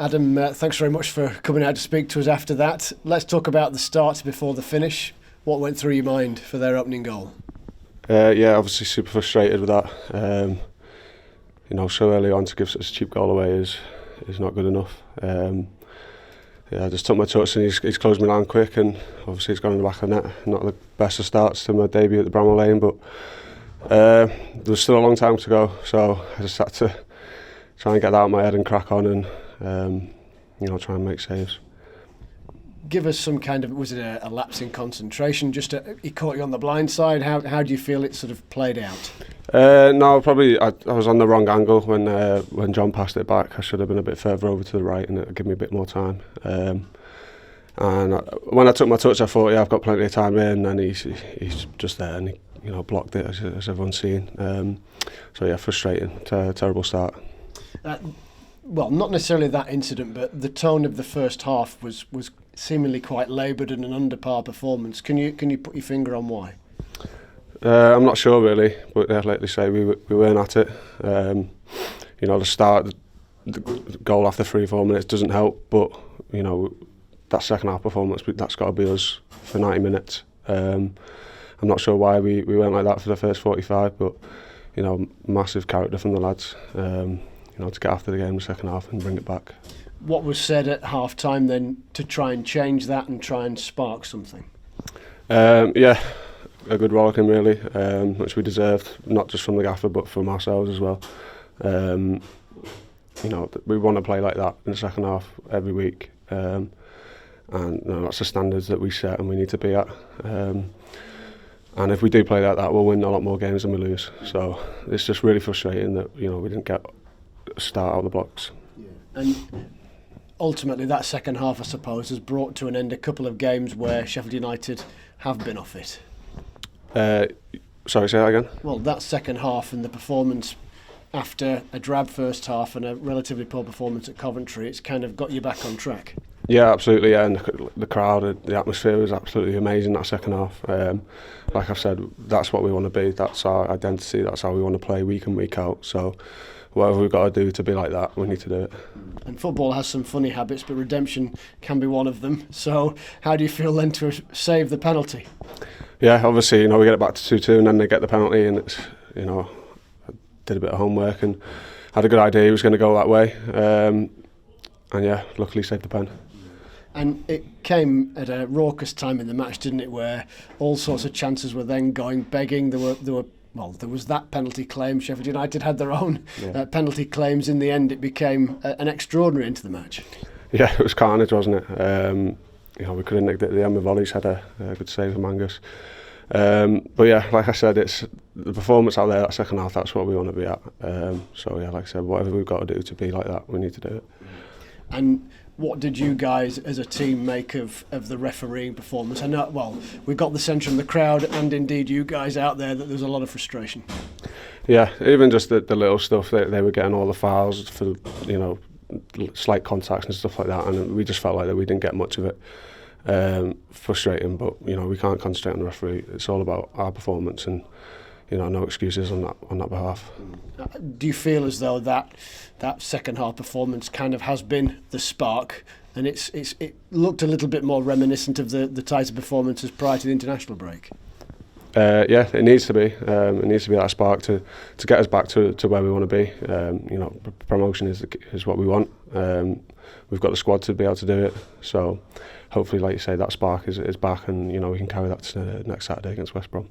Adam, thanks very much for coming out to speak to us after that. Let's talk about the start before the finish. What went through your mind for their opening goal? Yeah, obviously super frustrated with that. So early on to give such a cheap goal away is not good enough. I just took my touch and he's closed me down quick, and obviously he's gone in the back of the net. Not the best of starts to my debut at the Bramall Lane, but there was still a long time to go, so I just had to try and get that out of my head and crack on and try and make saves. Give us some kind of, was it a lapse in concentration? He caught you on the blind side. How do you feel it sort of played out? No, probably I was on the wrong angle when John passed it back. I should have been a bit further over to the right, and it would give me a bit more time. And when I took my touch, I thought, yeah, I've got plenty of time in, and he's just there, and he blocked it as everyone's seen. So yeah, frustrating, terrible start. Well, not necessarily that incident, but the tone of the first half was seemingly quite laboured and an under par performance. Can you put your finger on why? I'm not sure really, but like they say, we weren't at it. The start, the goal after 3-4 minutes doesn't help, but that second half performance, that's got to be us for 90 minutes. I'm not sure why we weren't like that for the first 45, but massive character from the lads. To get after the game in the second half and bring it back. What was said at half time then to try and change that and try and spark something? A good rollicking really, which we deserved, not just from the gaffer but from ourselves as well. We want to play like that in the second half every week, and that's the standards that we set and we need to be at. And if we do play like that, we'll win a lot more games than we lose. So it's just really frustrating that we didn't get a start out of the blocks. Yeah. And ultimately, that second half, I suppose, has brought to an end a couple of games where Sheffield United have been off it. Sorry, say that again? Well, that second half and the performance after a drab first half and a relatively poor performance at Coventry, it's kind of got you back on track. Yeah, absolutely. Yeah, and the crowd, the atmosphere was absolutely amazing that second half. Like I've said, that's what we want to be. That's our identity. That's how we want to play week in, week out. So whatever we've got to do to be like that, we need to do it. And football has some funny habits, but redemption can be one of them. So how do you feel then to save the penalty? Yeah, obviously, we get it back to 2-2 and then they get the penalty, and it's, I did a bit of homework and had a good idea he was going to go that way. And yeah, luckily saved the pen. And it came at a raucous time in the match, didn't it, where all sorts of chances were then going begging. There was that penalty claim. Sheffield United had their own penalty claims. In the end, it became an extraordinary end to the match. Yeah, it was carnage, wasn't it? We could have nicked it at the end with volleys, had a good save from Angus. But yeah, like I said, it's the performance out there, that second half, that's what we want to be at. So yeah, like I said, whatever we've got to do to be like that, we need to do it. And what did you guys as a team make of the refereeing performance? I know, well, we've got the centre and the crowd, and indeed you guys out there, that there's a lot of frustration. Yeah, even just the little stuff, they were getting all the fouls for, slight contacts and stuff like that, and we just felt like that we didn't get much of it. Frustrating, but we can't concentrate on the referee. It's all about our performance, and no excuses on that behalf. Do you feel as though that second half performance kind of has been the spark, and it looked a little bit more reminiscent of the tighter performances prior to the international break? Yeah, it needs to be. It needs to be that spark to get us back to where we want to be. Promotion is what we want. We've got the squad to be able to do it. So hopefully, like you say, that spark is back, and we can carry that to next Saturday against West Brom.